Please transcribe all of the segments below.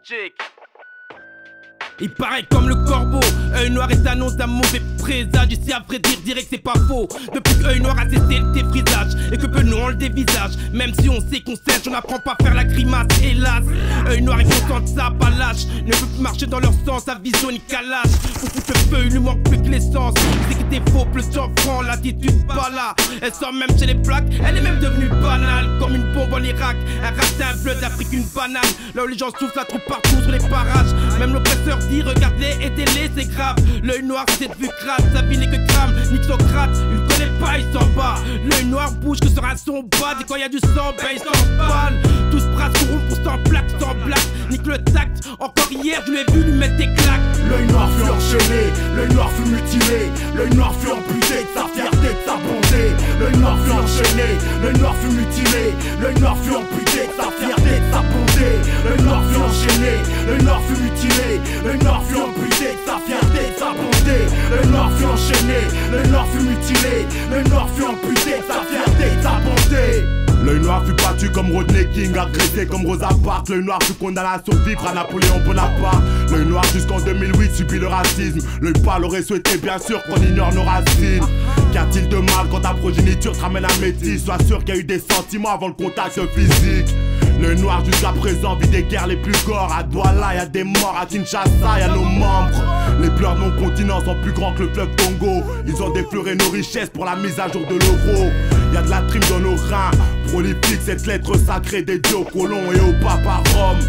Check. Il paraît comme le corbeau, œil noir est annonce d'un mauvais présage. Ici à vrai dire, dirait que c'est pas faux. Depuis que œil noir a cessé le défrisage et que peu nous on le dévisage. Même si on sait qu'on sèche, on n'apprend pas à faire la grimace, hélas. Œil noir est constant de ça, pas lâche. Ne peut plus marcher dans leur sens, sa vision ni calage. Pour foutre le feu, il lui manque plus que l'essence. C'est que t'es faux, plus 100 francs, l'attitude pas là. Elle sort même chez les plaques, elle est même devenue banale. Comme une bombe en Irak, un ratin bleu d'Afrique, une banane. Là où les gens souffrent, la troupe partout sur les parages. Même l'oppresseur dit, regarde-les, aidez-les, c'est grave. L'œil noir, c'est de vue crasse, sa vie n'est que crame. Nique Socrate, il le connaît pas, il s'en bat. L'œil noir bouge que sur un son bas. Dès quand y a du sang, ben il s'emballe. Tous bras corrompent pour s'en plaque, sans blague. Nique le tact, encore hier, je l'ai vu lui mettre des claques. L'œil noir fut enchaîné, l'œil noir fut mutilé. L'œil noir fut amputé de sa fierté, de sa bonté. L'œil noir fut enchaîné, l'œil noir fut mutilé. L'œil noir fut amputé de sa fierté, de sa bonté. L'œil noir fut enchaîné, l'œil noir fut mutilé. L'œil noir fut amputé de sa fierté, de sa bonté. L'œil noir fut enchaîné, l'œil noir fut mutilé. L'œil noir fut amputé de sa fierté, de sa bonté. L'œil noir fut battu comme Rodney King, agressé comme Rosa Parks. L'œil noir fut condamné à survivre à Napoléon Bonaparte. L'œil noir jusqu'en 2008 subit le racisme. L'œil pâle aurait souhaité bien sûr qu'on ignore nos racines. Qu'y a-t-il de mal quand ta progéniture te ramène un métis? Sois sûr qu'il y a eu des sentiments avant le contact physique. L'œil noir jusqu'à présent vit des guerres les plus gore. À Douala y'a des morts, à Kinshasa y'a nos membres. Les pleurs de mon continent sont plus grands que le fleuve Congo. Ils ont défloré nos richesses pour la mise à jour de l'euro. Y'a de la trime dans nos reins, prolifique cette lettre sacrée dédiée aux colons et au pape à Rome.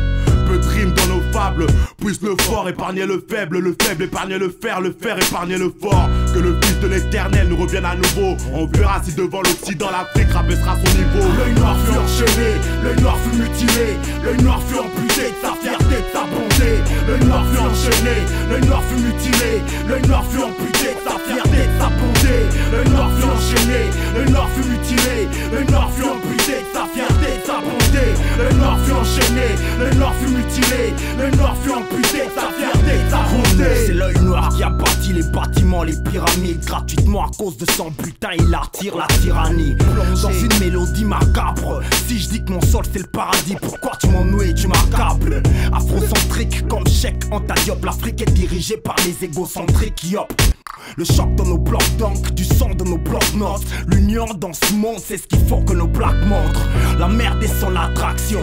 Peu de rimes dans nos fables, puisse le fort épargner le faible épargner le fer épargner le fort. Que le fils de l'éternel nous revienne à nouveau. On verra si devant l'Occident l'Afrique rabaissera son niveau. L'œil noir fut enchaîné, l'œil noir fut mutilé. L'œil noir fut amputé de sa fierté, de sa bonté. L'œil noir fut enchaîné, l'œil noir fut mutilé. L'œil noir fut amputé de sa fierté, de sa bonté. L'œil noir fut enchaîné, l'œil noir fut mutilé. L'œil noir fut amputé de sa fierté, de sa bonté. L'œil noir fut enchaîné, l'œil noir fut mutilé. L'œil noir fut amputé de sa fierté, de sa bonté. C'est l'œil noir qui a bâti les bâtiments, les pyramides. Gratuitement à cause de son butin, il attire la tyrannie. Dans une mélodie macabre, si je dis que mon sol c'est le paradis, pourquoi tu m'ennuies et tu m'accables? Afrocentrique comme Cheikh Anta Diop, l'Afrique est dirigée par les égocentriques, yop. Le choc dans nos blocs d'encre, du sang de nos blocs notes. L'union dans ce monde, c'est ce qu'il faut que nos plaques montrent. La merde est son attraction.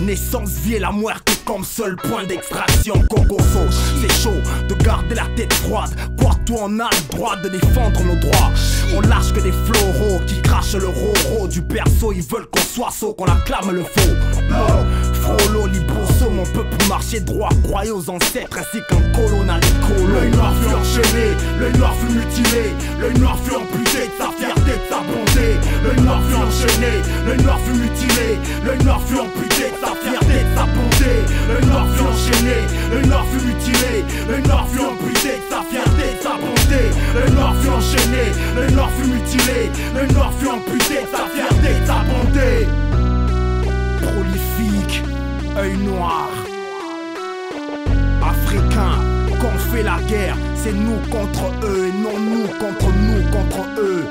Naissance, vie et la muerte comme seul point d'extraction. Cocoso, c'est chaud de garder la tête froide. Quoi, toi on a le droit de défendre nos droits. On lâche que des floraux qui crachent le roro du berceau. Ils veulent qu'on soit sot, qu'on acclame le faux. Frollo, Libroso, mon peuple marchait droit. Croyez aux ancêtres ainsi qu'un colonel colo. L'œil noir fut enchaîné, l'œil noir fut mutilé. L'œil noir fut amputé de sa fierté, de sa bonté. L'œil noir fut enchaîné, l'œil noir fut mutilé. L'œil noir fut amputé de sa fierté, de sa bonté. L'œil noir fut enchaîné, l'œil noir fut mutilé. L'œil noir fut amputé de sa fierté, de sa bonté. L'œil noir fut enchaîné, l'œil noir fut mutilé. L'œil noir fut amputé de sa fierté, de sa bonté. Prolifique, œil noir. Africain, quand on fait la guerre, c'est nous contre eux et non nous contre eux.